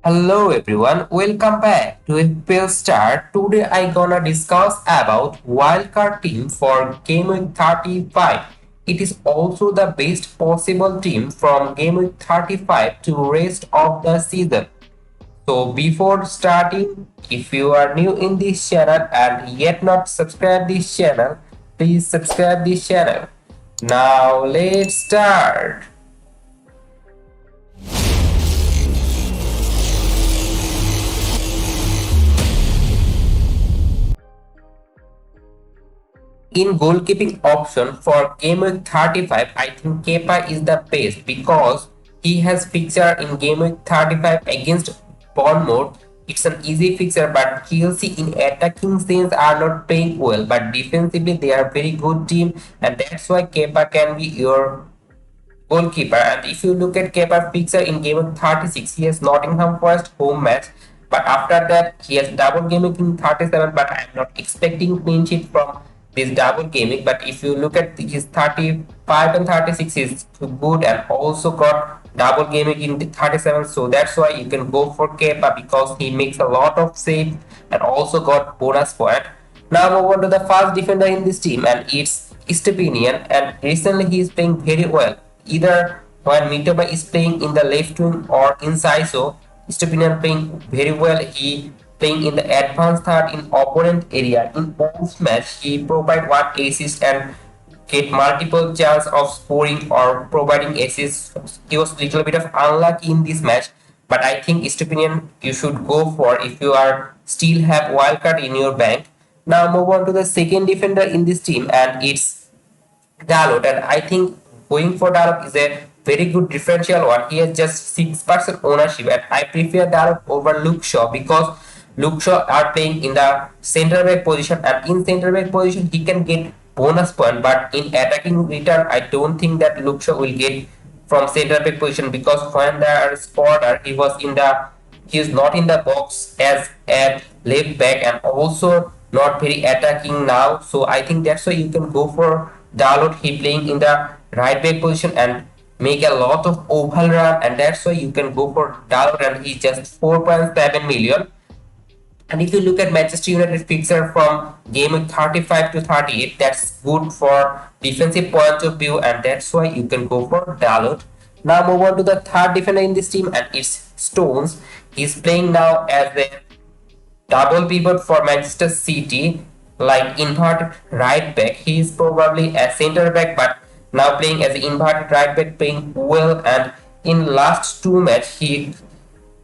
Hello everyone, welcome back to FPL STAR. Today I gonna discuss about wildcard team for Game Week 35. It is also the best possible team from Game Week 35 to rest of the season. So before starting, if you are new in this channel and yet not subscribe this channel, please subscribe this channel. Now let's start. In goalkeeping option for game week 35, I think Kepa is the best because he has fixture in game week 35 against Bournemouth. It's an easy fixture, but Chelsea in attacking sense are not playing well, but defensively they are very good team, and that's why Kepa can be your goalkeeper. And if you look at Kepa's fixture in game week 36, he has Nottingham Forest home match, but after that he has double game week in 37. But I am not expecting clean sheet from this double game week. But if you look at his 35 and 36, is good and also got double game week in the 37. So that's why you can go for Kepa because he makes a lot of saves and also got bonus point. Now move on to the first defender in this team, and it's Estepinian, and recently he is playing very well. Either when Mitoma is playing in the left wing or inside, so Estepinian playing very well. He playing in the advanced third in opponent area. In both match, he provide one assist and get multiple chance of scoring or providing assists. He was little bit of unlucky in this match, but I think Estepinian you should go for if you are still have wildcard in your bank. Now move on to the second defender in this team, and it's Dalot, and I think going for Dalot is a very good differential one. He has just 6% ownership, and I prefer Dalot over Luke Shaw because Luke Shaw are playing in the center back position, and in center back position he can get bonus point, but in attacking return I don't think that Luke Shaw will get from center back position because when the spotter he is not in the box as at left back and also not very attacking now. So I think that's why you can go for Dalot. He playing in the right back position and make a lot of oval run, and that's why you can go for Dalot, and he's just 4.7 million. And if you look at Manchester United fixture from game week 35 to 38, that's good for defensive point of view, and that's why you can go for Dalot. Now move on to the third defender in this team, and it's Stones. He's playing now as a double pivot for Manchester City, like inverted right back. He is probably a center back, but now playing as an inverted right back, playing well. And in last two match,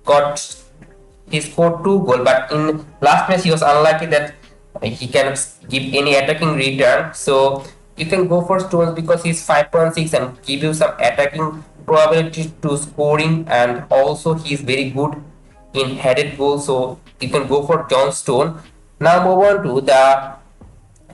got he scored two goals, but in last match he was unlucky that he cannot give any attacking return. So you can go for Stones because he's 5.6 and give you some attacking probability to scoring, and also he's very good in headed goal. So you can go for John Stone. Now move on to the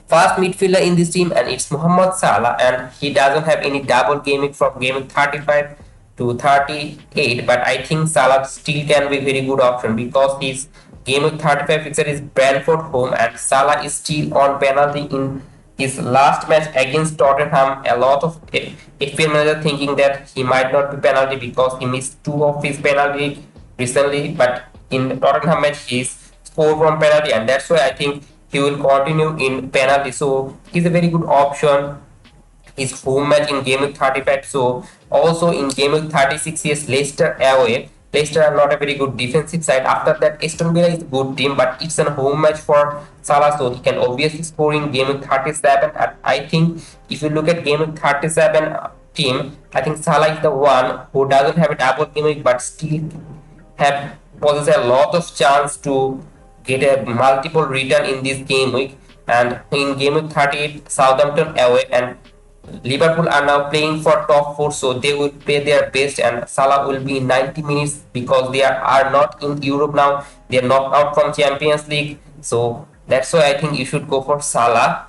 fast midfielder in this team, and it's Mohamed Salah, and he doesn't have any double gaming from gaming 35 to 38, but I think Salah still can be very good option because his gaming 35 fixture is Brentford home, and Salah is still on penalty in his last match against Tottenham. A lot of FPL manager thinking that he might not be penalty because he missed two of his penalty recently, but in Tottenham match he's scored from penalty, and that's why I think he will continue in penalty. So he's a very good option. His home match in game week 35. So also in game week 36, he has Leicester away. Leicester are not a very good defensive side. After that, Aston Villa is a good team, but it's a home match for Salah, so he can obviously score in game week 37. And I think if you look at game week 37 team, I think Salah is the one who doesn't have a double game week, but still have possess a lot of chance to get a multiple return in this game week. And in game week 38, Southampton away, and Liverpool are now playing for top four, so they will play their best, and Salah will be in 90 minutes because they are not in Europe now. They are knocked out from Champions League, so that's why I think you should go for Salah.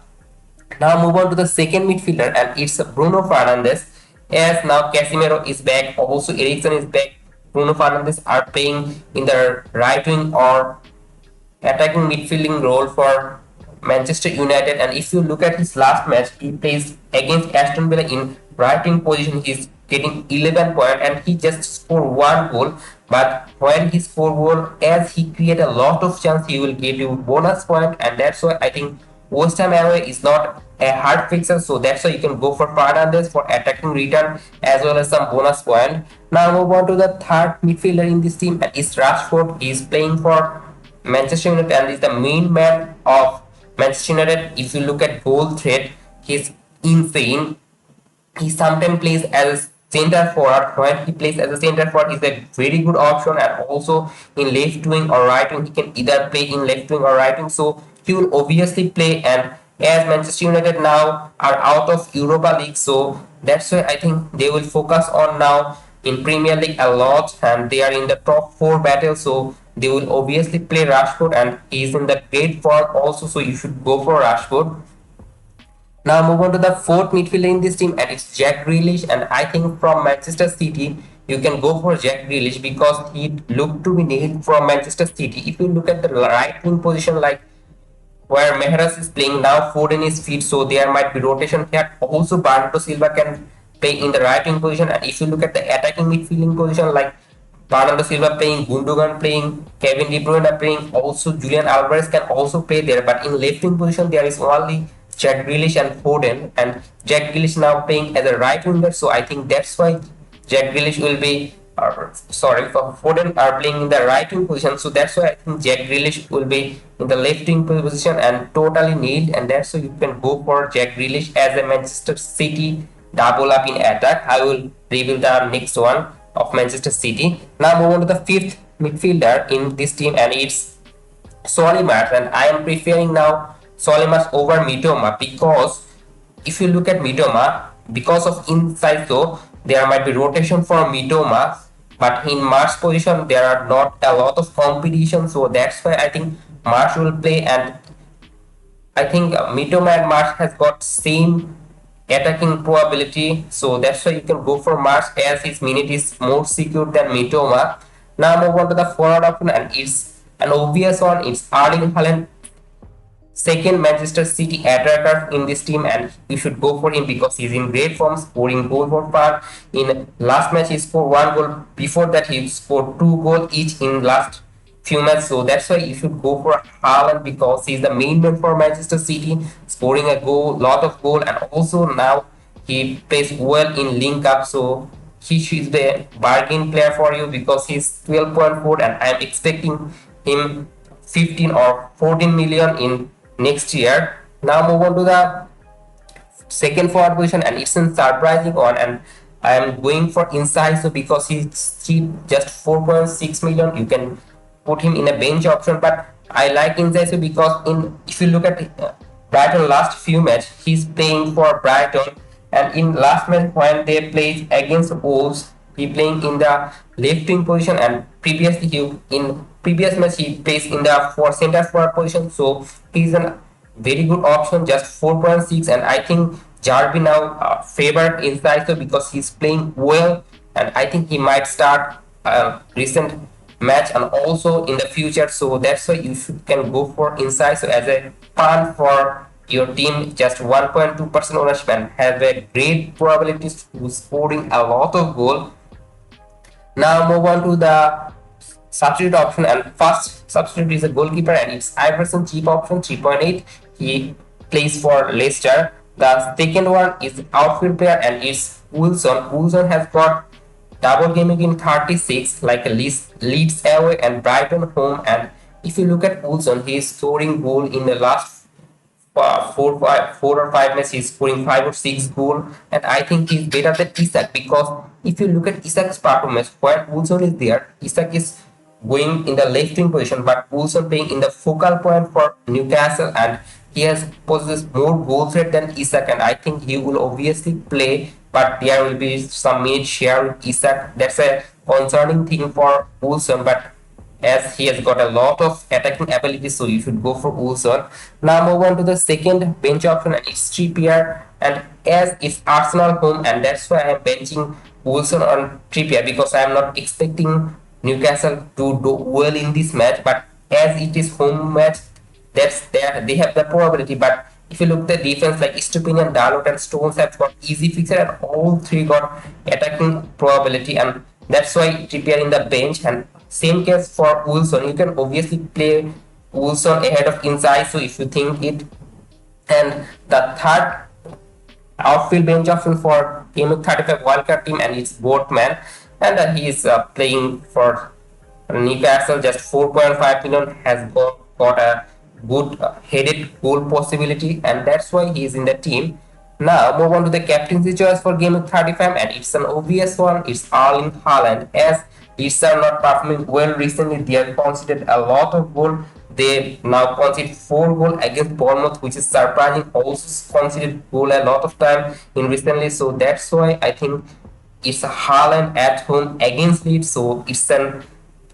Now move on to the second midfielder, and it's Bruno Fernandes. As now Casemiro is back, also Eriksen is back. Bruno Fernandes are playing in the right wing or attacking midfielding role for Manchester United. And if you look at his last match, he plays against Aston Villa in right wing position he's getting 11 point and he just scored one goal. But when he score goal, as he create a lot of chance, he will give you bonus point, and that's why I think West Ham away is not a hard fixer, so that's why you can go for Fernandes for attacking return as well as some bonus point. Now move on to the third midfielder in this team, and it's Rashford. He is playing for Manchester United and is the main man of Manchester United. If you look at goal threat, he's insane. He sometimes plays as a center forward. When he plays as a center forward, he's a very good option, and also in left wing or right wing, he can either play in left wing or right wing. So he will obviously play. And as Manchester United now are out of Europa League, so that's why I think they will focus on now in Premier League a lot, and they are in the top four battle. So they will obviously play Rashford, and he's in the great form also. So you should go for Rashford. Now move on to the fourth midfielder in this team, and it's Jack Grealish. And I think from Manchester City, you can go for Jack Grealish because he looked to be needed from Manchester City. If you look at the right wing position, like where Mahrez is playing now, Foden is fit, so there might be rotation here. Also, Bernardo Silva can play in the right wing position, and if you look at the attacking midfielding position, like Bernardo Silva playing, Gundogan playing, Kevin De Bruyne playing, also Julian Alvarez can also play there. But in left wing position, there is only Jack Grealish and Foden, and Jack Grealish now playing as a right winger. So I think that's why Jack Grealish will be, sorry, for Foden are playing in the right wing position. So that's why I think Jack Grealish will be in the left wing position and totally nailed. And that's why you can go for Jack Grealish as a Manchester City double up in attack. I will reveal the next one of Manchester City. Now move on to the fifth midfielder in this team, and it's Solimar, and I am preferring now Solimar over Mitoma because if you look at Mitoma, because of inside though, there might be rotation for Mitoma, but in Marsh position there are not a lot of competition, so that's why I think Marsh will play. And I think Mitoma and Marsh has got same attacking probability, so that's why you can go for Marsh as his minute is more secure than Mitoma. Now move on to the forward option, and it's an obvious one. It's Erling Haaland, second Manchester City attacker in this team, and you should go for him because he's in great form, scoring goal for fun. In last match, he scored one goal. Before that, he scored two goals each in last few matches. So that's why you should go for Haaland because he's the main man for Manchester City, scoring a goal, lot of goal, and also now he plays well in link up. So he is the bargain player for you because he's 12.4, and I'm expecting him 15 or 14 million in next year. Now move on to the second forward position, and it's a surprising one, and I am going for Incisive because he's cheap, just 4.6 million. You can put him in a bench option, but I like Incisive because in if you look at Brighton last few match, he's playing for Brighton, and in last match when they played against Wolves, he playing in the left wing position, and previously he in previous match he plays in the for center forward position. So he's a very good option, just 4.6, and I think Jarby now favored Incisive because he's playing well, and I think he might start recent match and also in the future. So that's why you should can go for Incisive as a fund for your team, just 1.2% ownership, and have a great probabilities to scoring a lot of goal. Now move on to the substitute option, and first substitute is a goalkeeper, and it's Iverson, cheap option, 3.8. He plays for Leicester. The second one is outfield player, and it's Wilson. Wilson has got double gaming in 36, like a Leeds away and Brighton home. And if you look at Wilson, he is scoring goal in the last four or five matches. He's scoring 5 or 6 goal, and I think he's better than Isak because if you look at Isak's performance, when Wilson is there, Isak is going in the left wing position, but Wilson playing in the focal point for Newcastle, and he has possessed more goal threat than Isak, and I think he will obviously play, but there will be some minute share with Isak. That's a concerning thing for Wilson, but as he has got a lot of attacking ability, so you should go for Wilson. Now move on to the second bench option, and it's Trippier, and as it's Arsenal home, and that's why I am benching Wilson on Trippier because I am not expecting Newcastle to do well in this match, but as it is home match, that's there they have the probability. But If you look at the defense, like Stupinian, Dalot, and Stones have got easy fixture, and all three got attacking probability, and that's why Trippier in the bench. And same case for Wilson. You can obviously play Wilson ahead of Inzai, if you think it. And the third outfield bench option for Game 35 Wildcard team, and it's Boatman, and he is playing for Newcastle. Just 4.5 million, has got a good headed goal possibility, and that's why he is in the team. Now move on to the captaincy choice for Game 35, and it's an obvious one. It's Erling Haaland. As Leeds are not performing well recently, they have conceded a lot of goal. They now conceded 4 goals against Bournemouth, which is surprising. Also conceded goal a lot of time in recently, so that's why I think it's a Haaland at home against Leeds. So it's an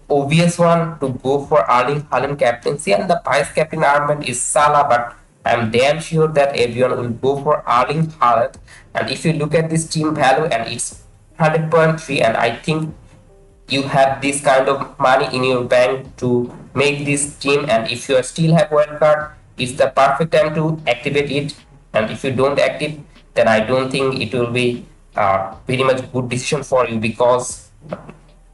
obvious one to go for Erling Haaland captaincy, and the vice captain armband is Salah, but I'm damn sure that everyone will go for Erling Haaland. And if you look at this team value, and it's 100.3, and I think you have this kind of money in your bank to make this team, and if you still have wild card, it's the perfect time to activate it. And if you don't active, then I don't think it will be pretty much good decision for you, because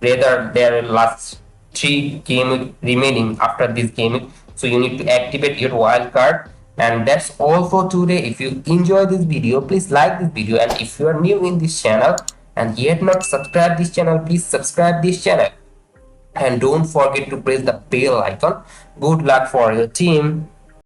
rather there are last 3 games remaining after this game, so you need to activate your wild card. And that's all for today. If you enjoy this video, please like this video, and if you are new in this channel and yet not subscribe this channel, please subscribe this channel, and don't forget to press the bell icon. Good luck for your team.